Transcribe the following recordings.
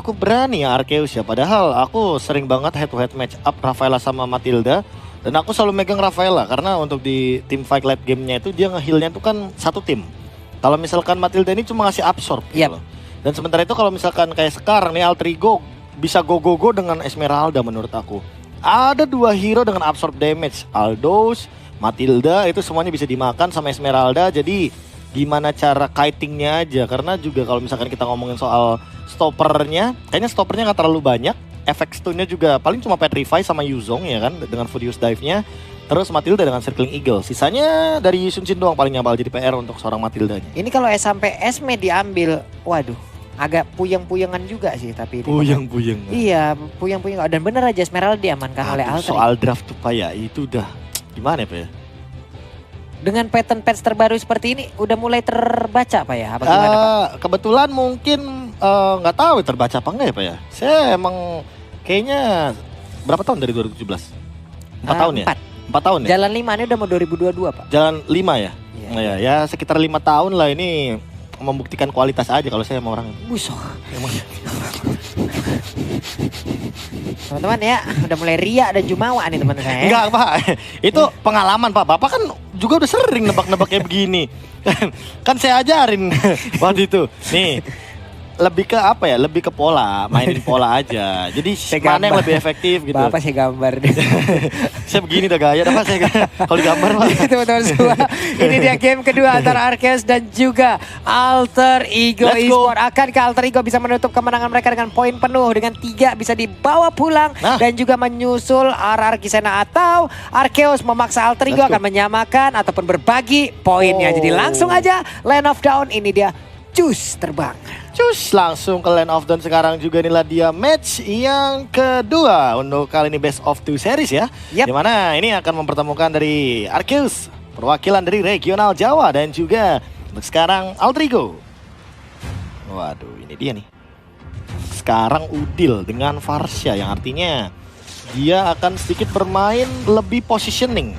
cukup berani ya Arceus ya. Padahal aku sering banget head to head match up Rafaela sama Matilda. Dan aku selalu megang Rafaela karena untuk di team fight late gamenya itu dia nge-healnya tuh kan satu tim. Kalau misalkan Matilda ini cuma ngasih absorb gitu loh. Dan sementara itu kalau misalkan kayak sekarang nih Altrigo bisa go-go-go dengan Esmeralda menurut aku. Ada dua hero dengan absorb damage. Aldos, Matilda itu semuanya bisa dimakan sama Esmeralda. Jadi gimana cara kitingnya aja. Karena juga kalau misalkan kita ngomongin soal stoppernya, kayaknya stoppernya nggak terlalu banyak. Efek stunnya juga paling cuma Petrify sama Yuzong ya kan dengan Furious Dive-nya. Terus Matilda dengan Circling Eagle. Sisanya dari Yusunchin doang paling yang bakal jadi PR untuk seorang Matildanya. Ini kalau sampai Esme diambil, waduh, agak puyeng-puyengan juga sih tapi ini. Puyeng-puyeng. Iya, puyeng-puyeng. Dan bener aja Esmeralda diamankan oleh Alter. Soal draft tuh Pak ya, itu udah gimana ya Pak ya? Dengan pattern patch terbaru seperti ini udah mulai terbaca Pak ya? Apa gimana Pak? Kebetulan mungkin nggak tahu terbaca apa enggak ya Pak ya. Saya emang kayaknya berapa tahun dari 2017? 4 tahun ya? 4 tahun ya? Jalan 5 ini udah mau 2022 Pak. Jalan 5 ya? Iya. Nah, ya sekitar 5 tahun lah ini membuktikan kualitas aja kalau saya sama orang. Busoh. Teman-teman ya, udah mulai ria dan jumawa nih teman saya. Enggak Pak, itu pengalaman Pak. Bapak kan juga udah sering nebak-nebak kayak begini. Kan saya ajarin waktu itu. Nih, lebih ke apa ya? Lebih ke pola, mainin pola aja. Jadi mana yang lebih efektif gitu. Bapak saya gambar deh. Saya begini udah gaya, apa saya kalau digambar Pak. Teman-teman semua, ini dia game kedua antara Arceus dan juga Alter Ego Esport. Akankah Alter Ego bisa menutup kemenangan mereka dengan poin penuh dengan 3 bisa dibawa pulang dan juga menyusul RR Kisena, atau Arceus memaksa Alter Ego akan menyamakan ataupun berbagi poinnya. Jadi langsung aja Land of Dawn, ini dia cus terbang. Cus langsung ke Land of Dawn sekarang juga. Inilah dia match yang kedua untuk kali ini best of 2 series ya. Dimana ini akan mempertemukan dari Arceus, perwakilan dari regional Jawa, dan juga untuk sekarang Alter Ego. Waduh, ini dia nih. Sekarang Udil dengan Varsha yang artinya dia akan sedikit bermain lebih positioning.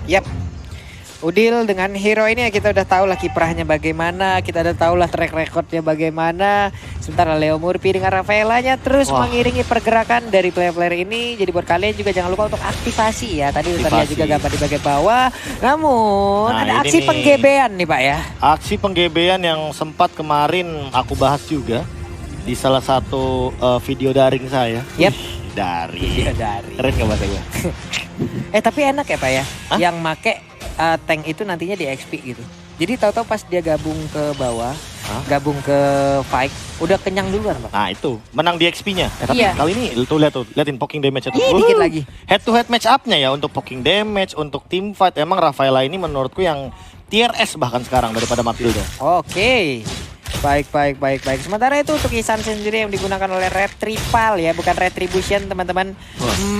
Udil dengan hero ini ya kita udah tahu lah kiprahnya bagaimana, kita udah tahu lah track recordnya bagaimana. Sementara Leo Murphy dengan Rafaelanya terus mengiringi pergerakan dari player-player ini. Jadi buat kalian juga jangan lupa untuk aktivasi ya. Tadi udah juga gambar di bagian bawah. Namun ada aksi penggebean nih Pak ya. Aksi penggebean yang sempat kemarin aku bahas juga di salah satu video daring saya. Video daring. Keren gak bahasa gue? Tapi enak ya Pak ya. Yang make tank itu nantinya di XP gitu. Jadi tahu-tahu pas dia gabung ke bawah, gabung ke fight, udah kenyang duluan Pak. Nah itu, menang di XP-nya. Tapi kali ini tuh liatin poking damage-nya tuh. Dikit lagi. Head to head match up-nya ya untuk poking damage, untuk team fight. Emang Rafaela ini menurutku yang tier S bahkan sekarang daripada Matilda. Oke. Baik. Sementara itu untuk Isan sendiri yang digunakan oleh Retrieval ya, bukan Retribution teman-teman.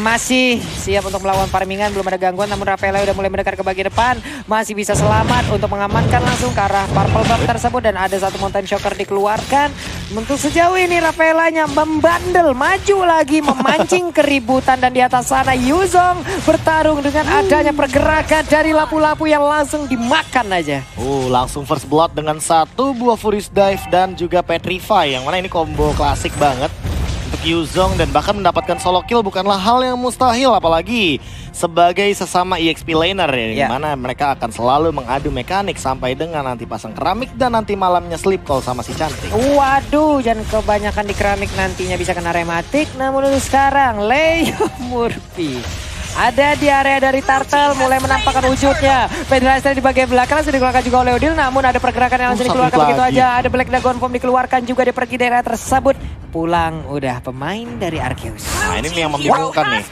Masih siap untuk melawan farmingan, belum ada gangguan. Namun Rafaela udah mulai mendekat ke bagian depan. Masih bisa selamat untuk mengamankan langsung ke arah Purple Buff tersebut. Dan ada satu Mountain Shocker dikeluarkan. Untuk sejauh ini Rafaelanya membandel, maju lagi, memancing keributan. Dan di atas sana Yuzong bertarung dengan adanya pergerakan dari lapu-lapu yang langsung dimakan aja. Langsung first blood dengan satu buah Furious Dive dan juga Petrify, yang mana ini combo klasik banget untuk Yuzong, dan bahkan mendapatkan solo kill bukanlah hal yang mustahil, apalagi sebagai sesama EXP laner ya, dimana mereka akan selalu mengadu mekanik sampai dengan nanti pasang keramik dan nanti malamnya sleep call sama si cantik. Waduh, jangan kebanyakan di keramik, nantinya bisa kena rematik. Namun untuk sekarang Leo Murphy ada di area dari Turtle, mulai menampakkan wujudnya. Pendraster di bagian belakang sudah dikeluarkan juga oleh Udil, namun ada pergerakan yang langsung dikeluarkan begitu aja. Ada Black Dragon Form dikeluarkan juga, dia pergi dari area tersebut. Pulang udah pemain dari Arceus. Nah ini yang membingungkan nih.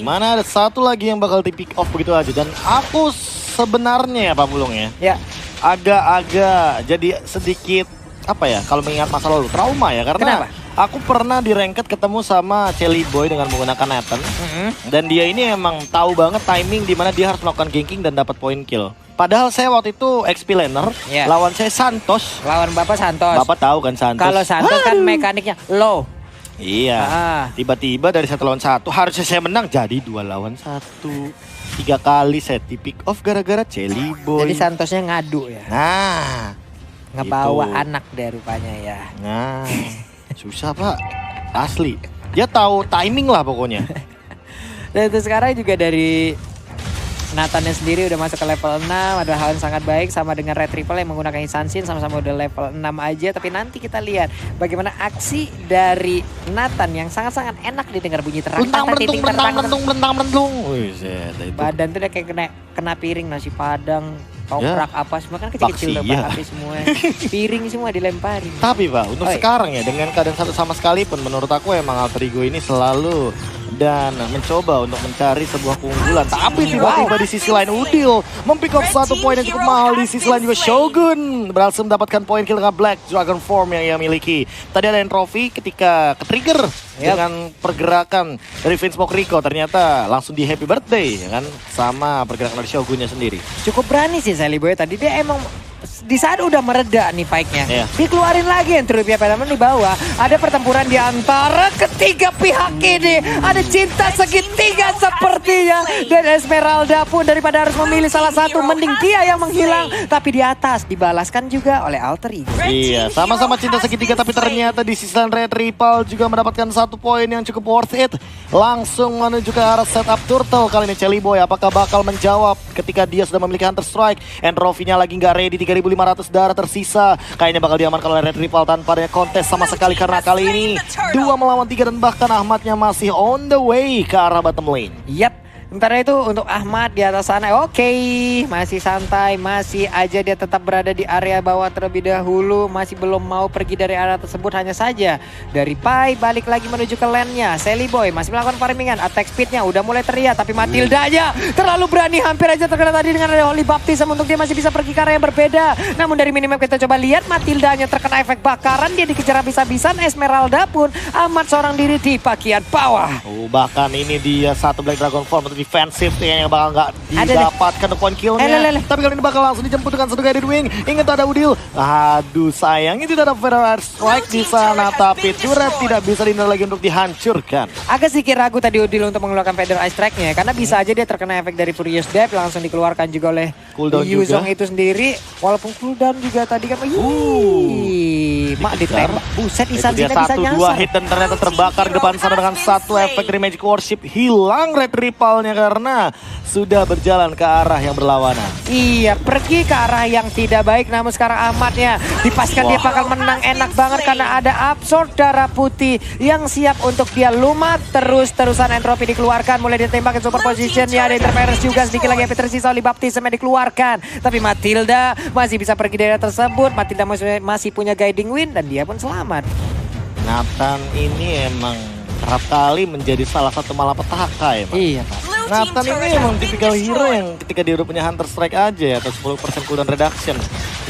Dimana ada satu lagi yang bakal di pick off begitu aja. Dan aku sebenarnya ya Pak Bulung ya. Agak-agak jadi sedikit apa ya, kalau mengingat masa lalu trauma ya, karena aku pernah di ranked ketemu sama Celi Boy dengan menggunakan Nathan. Dan dia ini emang tahu banget timing di mana dia harus melakukan ganking dan dapat point kill. Padahal saya waktu itu XP laner, lawan saya Santos. Lawan Bapak Santos. Bapak tahu kan Santos. Kalau Santos kan mekaniknya low. Iya. Tiba-tiba dari 1 lawan 1 harusnya saya menang, jadi 2 lawan 1. 3 kali saya di pick off gara-gara Celi Boy. Jadi Santosnya ngadu ya. Nah, ngebawa anak deh rupanya ya. Nah, susah Pak. Asli. Dia tahu timing lah pokoknya. Dan itu sekarang juga dari Nathannya sendiri udah masuk ke level 6, ada hal yang sangat baik sama dengan Red Triple yang menggunakan Insansin sama-sama udah level 6 aja. Tapi nanti kita lihat bagaimana aksi dari Nathan yang sangat-sangat enak didengar bunyi terang. Melentang. Badan tuh udah kayak kena piring, nasi padang, toprak apa semua kan kecil-kecil tuh api semua. Piring semua dilemparin. Tapi Pak, untuk sekarang ya dengan keadaan satu sama sekalipun menurut aku emang Alter Ego ini selalu dan mencoba untuk mencari sebuah keunggulan. Tapi tiba-tiba di sisi lain Udil mempick up satu poin yang cukup mahal. Di sisi lain juga Shogun berhasil mendapatkan poin kill dengan Black Dragon Form yang ia miliki. Tadi ada entropy ketika ke-trigger dengan pergerakan dari Vince Rico, ternyata langsung di happy birthday ya kan, sama pergerakan dari Shogunnya sendiri. Cukup berani sih Sally Boy tadi, dia emang di saat udah mereda nih fight-nya, dikeluarin lagi entropy apa namanya di bawah. Ada pertempuran di antara ketiga pihak ini. Ada cinta segitiga sepertinya. Dan Esmeralda pun daripada harus memilih salah satu, mending dia yang menghilang. Tapi di atas dibalaskan juga oleh Alter Ego. Iya, sama-sama cinta segitiga, tapi ternyata di sisi lain Red Triple juga mendapatkan satu poin yang cukup worth it. Langsung menuju ke arah setup turtle. Kali ini Celi Boy apakah bakal menjawab ketika dia sudah memiliki Hunter Strike. Entropy-nya lagi nggak ready, 3.500 darah tersisa. Kayaknya bakal diamankan oleh Red Triple tanpa adanya kontes sama sekali, karena kali ini 2 melawan 3 dan bahkan Ahmadnya masih on the way ke arah bottom lane. Yap. Sementara itu untuk Ahmad di atas sana, oke, masih santai, masih aja dia tetap berada di area bawah terlebih dahulu, masih belum mau pergi dari area tersebut. Hanya saja dari Pai balik lagi menuju ke lane-nya. Sally Boy masih melakukan farmingan, attack speed-nya udah mulai terlihat, tapi Matilda aja terlalu berani, hampir aja terkena tadi dengan ada Holy Baptism untuk dia masih bisa pergi ke arah yang berbeda. Namun dari minimap kita coba lihat, Matilda hanya terkena efek bakaran, dia dikejar habis-habisan. Esmeralda pun Ahmad seorang diri di bagian bawah. Bahkan ini dia satu Black Dragon Form untuk defensif yang bakal nggak didapatkan poin killnya. Tapi kali ini bakal langsung dijemput dengan satu guided wing. Ingat ada Udil. Aduh sayangnya tidak ada Federal Strike di sana, tapi turret tidak bisa dihindar lagi untuk dihancurkan. Agak sedikit ragu tadi Udil untuk mengeluarkan Federal Strike-nya, karena bisa aja dia terkena efek dari Furious Death, langsung dikeluarkan juga oleh Yuzong itu sendiri. Walaupun cooldown juga tadi kan. Mak ditembak. Buset, Insansinnya bisa nyasar. 1-2 hit dan ternyata terbakar di depan sana dengan satu efek dari Magic Worship. Hilang Red Triple-nya karena sudah berjalan ke arah yang berlawanan. Iya, pergi ke arah yang tidak baik. Namun sekarang Ahmadnya dipastikan dia bakal menang enak banget karena ada absorb darah putih yang siap untuk dia lumat. Terus-terusan entropy dikeluarkan, mulai ditembakin super position-nya. Ada interference juga, sedikit lagi HP tersisa oleh Baptism yang dikeluarkan. Tapi Matilda masih bisa pergi dari tersebut. Matilda masih punya guiding win dan dia pun selamat. Nathan ini emang kerap kali menjadi salah satu malapetaka ya Pak. Iya Pak. Nathan ini emang tipikal hero yang ketika dia udah punya Hunter Strike aja ya, atau 10% cooldown reduction,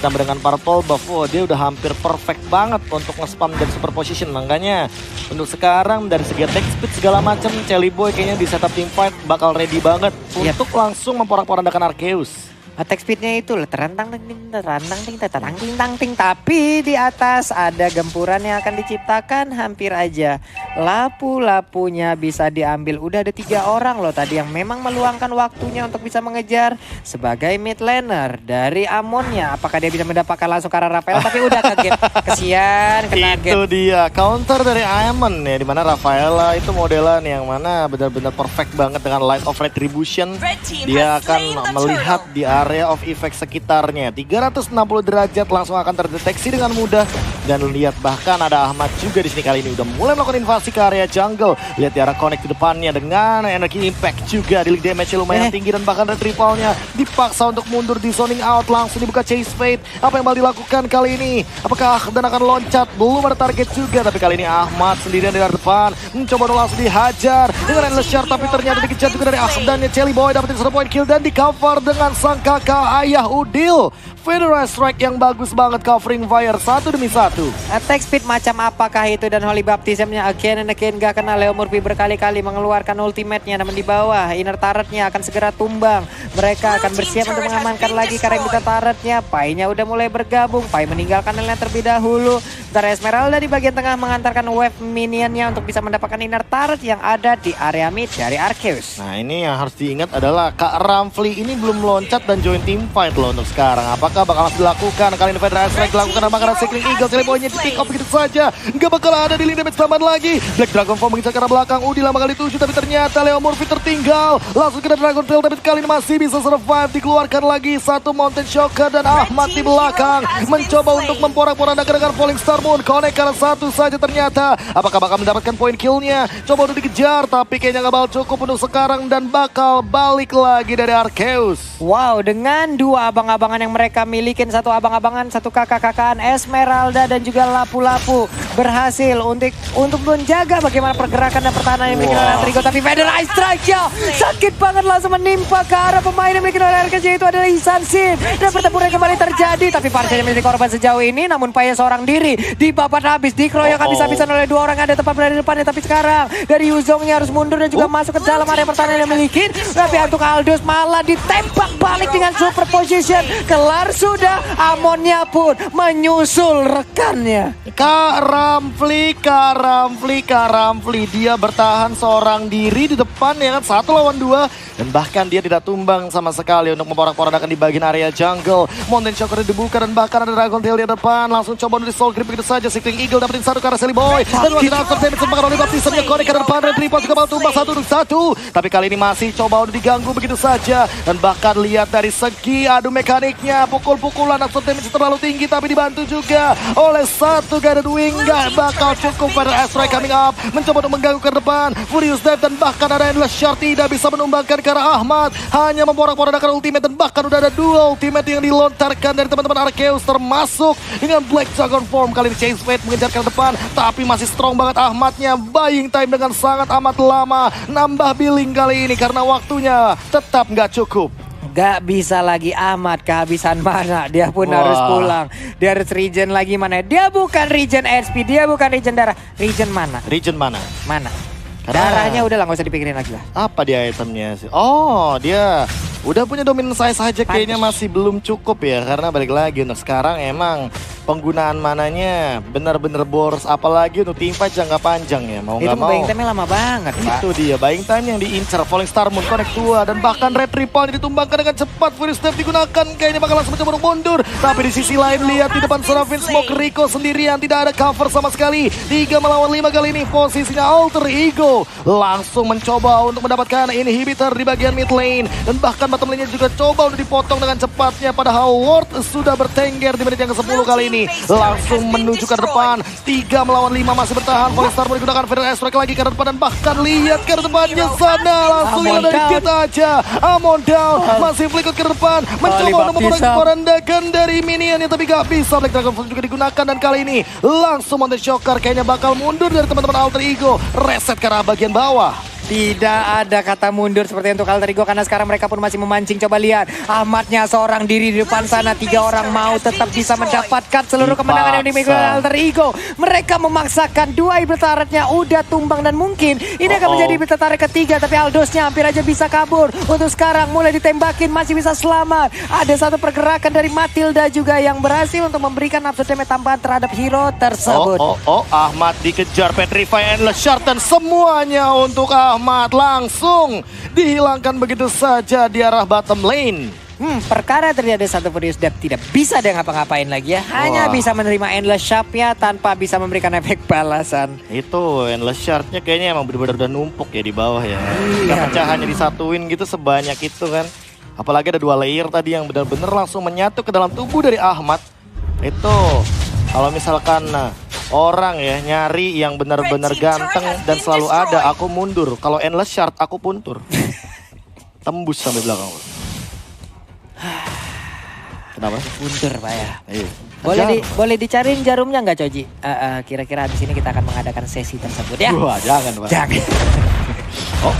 ditambah dengan purple buff, dia udah hampir perfect banget untuk nge-spam dan super position. Makanya untuk sekarang dari segi attack speed segala macam, Celi Boy kayaknya di setup team fight bakal ready banget untuk langsung memporak-porandakan Arceus. Attack speednya itu terantang ting, tapi di atas ada gempuran yang akan diciptakan. Hampir aja lapu-lapunya bisa diambil. Udah ada 3 orang loh tadi yang memang meluangkan waktunya untuk bisa mengejar sebagai mid laner dari Amonnya. Apakah dia bisa mendapatkan langsung ke arah Rafael? Tapi udah kaget, kesian, kaget. Itu dia counter dari Amon ya, dimana Rafaela itu modelan yang mana benar-benar perfect banget dengan Light of Retribution. Dia akan melihat di area of effect sekitarnya. 360 derajat langsung akan terdeteksi dengan mudah. Dan lihat bahkan ada Ahmad juga di sini kali ini udah mulai melakukan invasi ke area jungle. Lihat di arah connect di depannya dengan energi impact juga. Dealing damage-nya lumayan tinggi dan bahkan Red Triple-nya dipaksa untuk mundur di zoning out. Langsung dibuka Chase Fate. Apa yang bakal dilakukan kali ini? Apakah dan akan loncat? Belum ada target juga. Tapi kali ini Ahmad sendirian di arah depan. Mencoba langsung dihajar dengan Endless Shard. Tapi ternyata dikejar juga dari Ahmad dan Celi Boy dapetin 1 point kill dan di cover dengan sang kakak ayah Udil. Federal Strike yang bagus banget covering fire 1 demi 1. Attack speed macam apakah itu, dan Holy Baptism-nya again and again gak kena. Leo Murphy berkali-kali mengeluarkan ultimate-nya, namun di bawah inner turret-nya akan segera tumbang. Mereka akan bersiap untuk mengamankan lagi karena kita turret-nya. Pai-nya udah mulai bergabung. Pai meninggalkan lane terlebih dahulu. Ntar Esmeralda di bagian tengah mengantarkan wave minion-nya untuk bisa mendapatkan inner turret yang ada di area mid dari Arceus. Nah ini yang harus diingat adalah Kak Ramfli ini belum loncat dan join team fight loh untuk sekarang. Apakah bakal dilakukan? Kali ini Federal Strike dilakukan dan makanan Cycling Eagle. Celi Boy-nya di pick up begitu saja. Nggak bakal ada dealing damage tambahan lagi. Black Dragon Form mengincar ke arah belakang. Udil lama kali tuju tapi ternyata Leo Murphy tertinggal. Langsung ke Dragon Tail tapi kali ini masih bisa survive. Dikeluarkan lagi satu Mountain Shocker dan Ahmad di belakang. Mencoba untuk memporak-porandakan dengan Falling Star Moon. Connect karena satu saja ternyata. Apakah bakal mendapatkan poin killnya? Coba untuk dikejar tapi kayaknya nggak bakal cukup untuk sekarang dan bakal balik lagi dari Arceus. Wow, dengan dua abang-abangan yang mereka milikin, satu abang-abangan, satu kakak-kakaan, Esmeralda dan juga Lapu-Lapu berhasil untuk menjaga bagaimana pergerakan dan pertahanan yang dimiliki oleh Alter Ego. Tapi Feather Ice Strike-nya sakit banget langsung menimpa ke arah pemain yang dimiliki oleh Arceus, yaitu adalah Ihsan Shin. Dan pertempuran kembali terjadi, tapi Parcel yang menjadi korban sejauh ini, namun Paya seorang diri dipapat habis, dikeroyok habis-habisan oleh dua orang ada tepat berada di depannya. Tapi sekarang dari Yuzongnya harus mundur dan juga masuk ke dalam area pertahanan yang dimiliki. Tapi untuk Aldous malah ditembak balik dengan super position. Kelar sudah, Amonnya pun menyusul rekannya. Karamfli. Dia bertahan seorang diri di depan ya kan, 1 lawan 2. Dan bahkan dia tidak tumbang sama sekali untuk memporak-porandakan di bagian area jungle. Mountain Shocker dibuka dan bahkan ada Dragon Tail di depan. Langsung coba untuk di Soul Grip begitu saja. Sickening Eagle dapetin satu ke arah Silly Boy. Dan wakil After Damage sempat oleh Baptism yang connect ke depan. Red Ripple juga mau tumbang 1-1. Tapi kali ini masih coba untuk diganggu begitu saja. Dan bahkan lihat dari segi adu mekaniknya. Pukul-pukulan After Damage terlalu tinggi. Tapi dibantu juga oleh satu Guided Wing. Gak bakal cukup pada Asteroid coming up. Mencoba untuk mengganggu ke depan. Furious Death dan bahkan ada Endless Shard tidak bisa menumbangkan ke arah Ahmad. Hanya memporak-porandakan ultimate dan bahkan udah ada dua ultimate yang dilontarkan dari teman-teman Arceus, termasuk dengan Black Dragon Form. Kali ini Chase Fate mengejar ke depan, tapi masih strong banget Ahmadnya. Buying time dengan sangat amat lama. Nambah billing kali ini karena waktunya tetap nggak cukup. Gak bisa lagi Ahmad, kehabisan mana. Dia pun harus pulang. Dia harus regen lagi mana. Dia bukan regen HP, dia bukan regen darah. Regen mana? Regen mana? Mana? Darahnya udah lah, gak usah dipikirin lagi lah. Apa dia itemnya sih? Oh, dia udah punya dominant size saja kayaknya masih belum cukup ya. Karena balik lagi untuk sekarang emang penggunaan mananya benar-benar boros. Apalagi untuk teamfight jangka panjang ya. Mau nggak mau. Itu buying time-nya lama banget, Pak. Itu dia, buying time yang diincar. Falling Star Moon, Connect 2. Dan bahkan Red Ripple ditumbangkan dengan cepat. Furious Step digunakan. Kayaknya bakal langsung mencoba untuk mundur. Tapi di sisi lain lihat di depan Seraphine Smoke Rico sendirian. Tidak ada cover sama sekali. 3 melawan 5 kali ini. Posisinya Alter Ego langsung mencoba untuk mendapatkan inhibitor di bagian mid lane. Dan bahkan bottom lane-nya juga coba untuk dipotong dengan cepatnya. Padahal Ward sudah bertengger di menit yang ke-10 kali ini. Langsung menuju ke depan. 3 melawan 5 masih bertahan. Falling Star menggunakan Feather Strike lagi ke depan. Dan bahkan lihat ke depannya sana. Langsung dari kita aja. Amon down. Masih flicker ke depan. Mencoba untuk memporak-porandakan dari minionnya. Tapi gak bisa. Black Dragon Force juga digunakan. Dan kali ini langsung Mountain Shocker kayaknya bakal mundur dari teman-teman Alter Ego. Reset ke arah bagian bawah. Tidak ada kata mundur seperti untuk Alter Ego karena sekarang mereka pun masih memancing. Coba lihat, Ahmadnya seorang diri di depan sana. 3 orang mau tetap bisa mendapatkan seluruh kemenangan yang dimiliki oleh Alter Ego. Mereka memaksakan 2 Iber Turret-nya udah tumbang dan mungkin ini akan menjadi Iber Turret ketiga. Tapi Aldous-nya hampir aja bisa kabur. Untuk sekarang mulai ditembakin, masih bisa selamat. Ada satu pergerakan dari Matilda juga yang berhasil untuk memberikan absurd damage tambahan terhadap hero tersebut. Ahmad dikejar, Petrify, Endless Shard dan semuanya untuk Ahmad langsung dihilangkan begitu saja di arah bottom lane. Perkara terjadi satu Furious Death tidak bisa dia ngapa-ngapain lagi ya. Hanya bisa menerima Endless Shard-nya tanpa bisa memberikan efek balasan. Itu Endless Shard-nya kayaknya emang benar-benar udah numpuk ya di bawah ya. Pecahannya disatuin gitu sebanyak itu kan. Apalagi ada 2 layer tadi yang benar-benar langsung menyatu ke dalam tubuh dari Ahmad. Itu kalau misalkan orang ya nyari yang benar-benar ganteng dan selalu ada, aku mundur. Kalau Endless Shard aku puntur. Tembus sampai belakang. Kenapa? Mundur Pak ya. Iya. Boleh dicariin jarumnya nggak Coji? Kira-kira habis ini kita akan mengadakan sesi tersebut ya. Wah, jangan Pak. Jangan.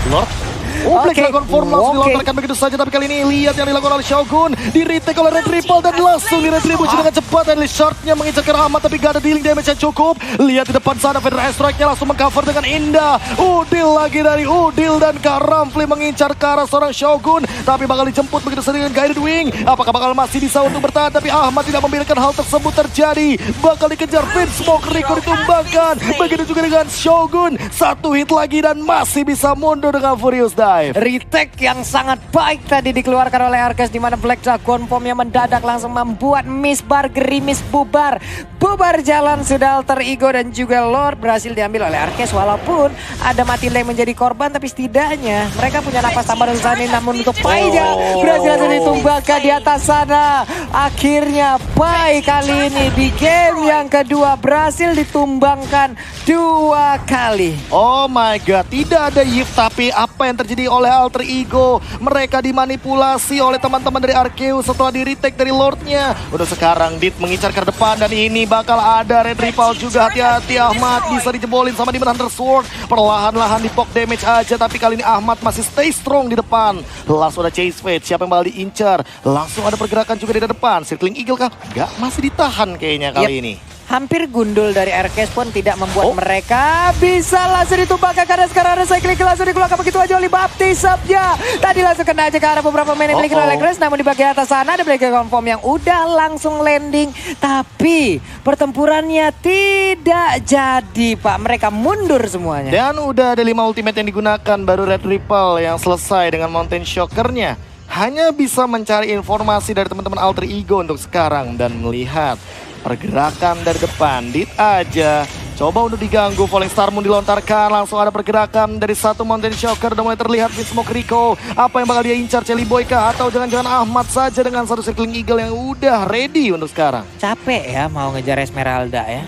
Lord. Black Dragon Form langsung dilontarkan begitu saja. Tapi kali ini lihat yang dilakukan oleh Shogun. Di-retake oleh Red Ripple dan langsung di-retribusi dengan cepat. Endless Shard-nya mengincar ke arah Ahmad tapi gak ada dealing damage yang cukup. Lihat di depan sana Feather Strike-nya langsung mengcover dengan indah. Udil lagi dari Udil dan Karamfli mengincar ke arah seorang Shogun. tapi bakal dijemput begitu saja dengan Guided Wing. Apakah bakal masih bisa untuk bertahan, tapi Ahmad tidak membiarkan hal tersebut terjadi. Bakal dikejar Vinsmoke, Rico ditumbangkan. Begitu juga dengan Shogun, satu hit lagi dan masih bisa mundur dengan Furious Dive. Retake yang sangat baik tadi dikeluarkan oleh Arcas, di mana Black Dragon formnya mendadak langsung membuat Miss Bar gerimis bubar. Bubar jalan sudah Alter Ego dan juga Lord berhasil diambil oleh Arcas, walaupun ada Matilda yang menjadi korban, tapi setidaknya mereka punya napas tambahan untuk saat ini. Namun untuk Paija berhasil langsung ditumbangkan di atas sana. Akhirnya Pai kali ini di game yang kedua berhasil ditumbangkan 2 kali. Oh my god, tidak ada Yift, tapi apa yang terjadi oleh Alter Ego? Mereka dimanipulasi oleh teman-teman dari Arceus setelah di retake dari Lordnya. Udah sekarang Dit mengincar ke depan dan ini bakal ada Red Ripple juga. Hati-hati Ahmad, bisa dijebolin sama Demon Hunter Sword. Perlahan-lahan di poke damage aja, tapi kali ini Ahmad masih stay strong di depan. Langsung ada Chase Fate, siapa yang bakal diincar? Langsung ada pergerakan juga di depan. Circling Eagle kah? Enggak, masih ditahan kayaknya kali ini. Hampir gundul dari Arcas pun tidak membuat mereka bisa langsung ditumbangkan, karena sekarang ada cycling langsung dikeluarkan begitu aja oleh Baptism-nya. Tadi langsung kena aja ke arah beberapa main yang dimiliki oleh Grace, namun di bagian atas sana ada Black Confirm yang udah langsung landing. Tapi pertempurannya tidak jadi, Pak. Mereka mundur semuanya. Dan udah ada 5 ultimate yang digunakan, baru Red Ripple yang selesai dengan Mountain Shocker-nya. Hanya bisa mencari informasi dari teman-teman Alter Ego untuk sekarang dan melihat pergerakan dari depan. Dit aja coba untuk diganggu, Falling Star Moon dilontarkan, langsung ada pergerakan dari satu Mountain Shocker. Udah mulai terlihat Vinsmoke Rico, apa yang bakal dia incar? Celi Boy kah? Atau jangan-jangan Ahmad saja dengan satu Circling Eagle yang udah ready untuk sekarang? Capek ya mau ngejar Esmeralda ya.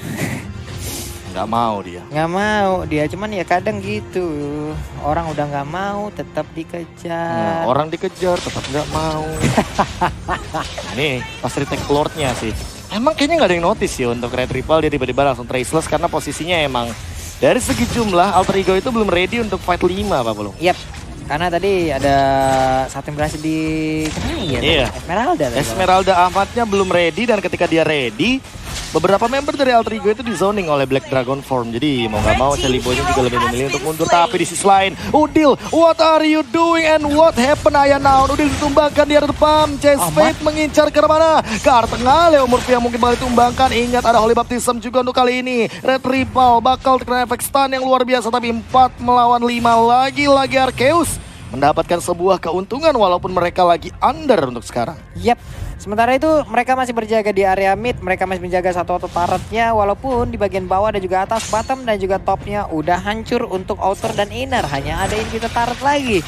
Nggak mau dia. Nggak mau dia, cuman ya kadang gitu. Orang udah nggak mau tetap dikejar. Orang dikejar tetap nggak mau. Nih pas retake Lordnya sih, emang kayaknya nggak ada yang notice sih untuk Red Ripple. Dia tiba-tiba langsung traceless karena posisinya emang dari segi jumlah Alter Ego itu belum ready untuk fight 5 apa belum? Yap, karena tadi ada satu yang berhasil dikenai ya. Iya. Esmeralda. Esmeralda Ahmadnya belum ready, dan ketika dia ready, beberapa member dari Alter Ego itu di zoning oleh Black Dragon Form. Jadi mau nggak mau Celi Boy juga lebih memilih untuk mundur. Tapi di sisi lain, Udil, what are you doing and what happened Ayah now? Udil ditumbangkan di arah depan. Chase Fate mengincar ke mana? Ke arah tengah. Leo Murphy yang mungkin bakal ditumbangkan. Ingat ada Holy Baptism juga untuk kali ini. Red Ripple bakal terkena efek stun yang luar biasa. Tapi 4 melawan 5 lagi Arceus mendapatkan sebuah keuntungan walaupun mereka lagi under untuk sekarang. Yap. Sementara itu mereka masih berjaga di area mid, mereka masih menjaga satu auto turretnya, walaupun di bagian bawah dan juga atas, bottom dan juga topnya udah hancur untuk outer dan inner. Hanya ada inhibitor turret lagi.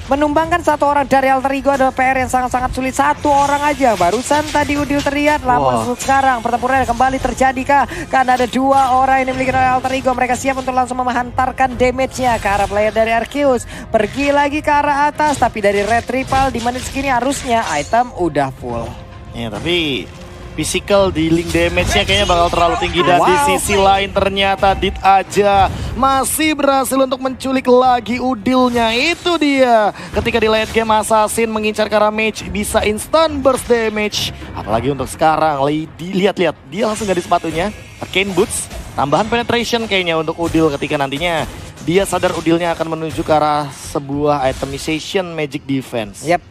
Menumbangkan satu orang dari Alter Ego adalah PR yang sangat-sangat sulit. Satu orang aja. Barusan tadi Udil terlihat, namun sekarang pertempuran kembali terjadi kah? Karena ada 2 orang yang dimiliki oleh Alter Ego. Mereka siap untuk langsung menghantarkan damage-nya ke arah player dari Arceus. Pergi lagi ke arah atas, tapi dari Red Ripple di menit segini harusnya item udah full. Ya tapi physical dealing damage-nya kayaknya bakal terlalu tinggi. Dan di sisi lain ternyata Dit aja masih berhasil untuk menculik lagi Udilnya. Itu dia, ketika di late game Assassin mengincar ke arah mage bisa instant burst damage. Apalagi untuk sekarang, lihat-lihat dia langsung ganti sepatunya, Arcane Boots, tambahan penetration kayaknya untuk Udil ketika nantinya dia sadar Udilnya akan menuju ke arah sebuah itemization magic defense. Yap.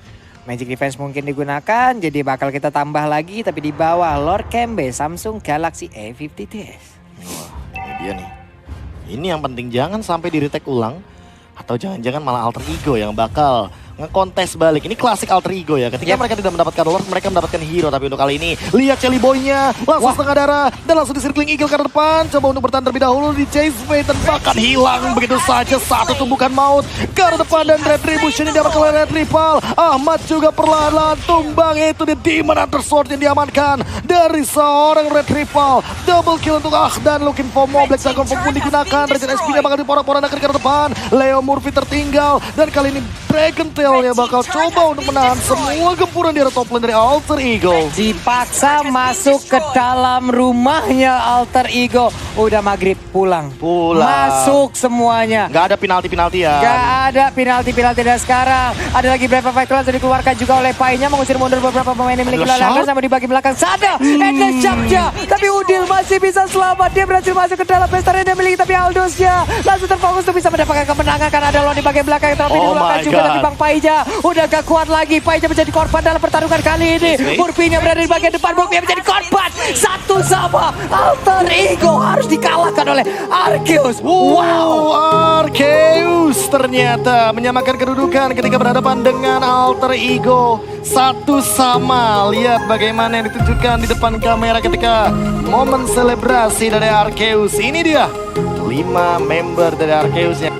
Magic Defense mungkin digunakan, jadi bakal kita tambah lagi, tapi di bawah Lord Kembe Samsung Galaxy A50s. Wah, ini dia nih. Ini yang penting, jangan sampai di retake ulang, atau jangan-jangan malah Alter Ego yang bakal ngekontes balik. Ini klasik Alter Ego ya, ketika mereka tidak mendapatkan Lord, mereka mendapatkan hero. Tapi untuk kali ini, lihat Celi Boy-nya langsung setengah darah dan langsung di Circling Eagle ke depan. Coba untuk bertahan terlebih dahulu di Chase Fate dan bahkan hilang begitu saja satu tumbukan maut ke depan. Dan Retribution yang diamankan oleh Red Ripple. Ahmad juga perlahan-lahan tumbang, itu di Demon Hunter Sword yang diamankan dari seorang Red Ripple. Double kill untuk dan looking for more. Black Dragon pun digunakan, Regen SP-nya bakal diporak-porandakan ke depan. Leo Murphy tertinggal dan kali ini Dragon Tail-nya bakal coba untuk menahan semua gempuran di top lane dari Alter Ego. Dipaksa masuk ke dalam rumahnya Alter Ego. Udah maghrib pulang. Masuk semuanya. Gak ada penalti-penalti ya. Gak ada penalti-penalti. Dan sekarang ada lagi Brave Fight langsung dikeluarkan juga oleh Pai-nya, mengusir mundur beberapa pemain yang memiliki lalangan sama di bagian belakang sana. Endless Shock-nya. Tapi Udil masih bisa selamat. Dia berhasil masuk ke dalam pesta yang dimiliki, tapi Aldous-nya langsung terfokus untuk bisa mendapatkan kemenangan karena ada Lord di bagian belakang yang terapi dikeluarkan juga berarti Bang Paija udah gak kuat lagi. Paija menjadi korban dalam pertarungan kali ini. Murphy-nya berada di bagian depan, Murphy menjadi korban. 1-1. Alter Ego harus dikalahkan oleh Arceus. Wow, Arceus ternyata menyamakan kedudukan ketika berhadapan dengan Alter Ego. 1-1. Lihat bagaimana yang ditunjukkan di depan kamera ketika momen selebrasi dari Arceus. Ini dia 5 member dari Arceus yang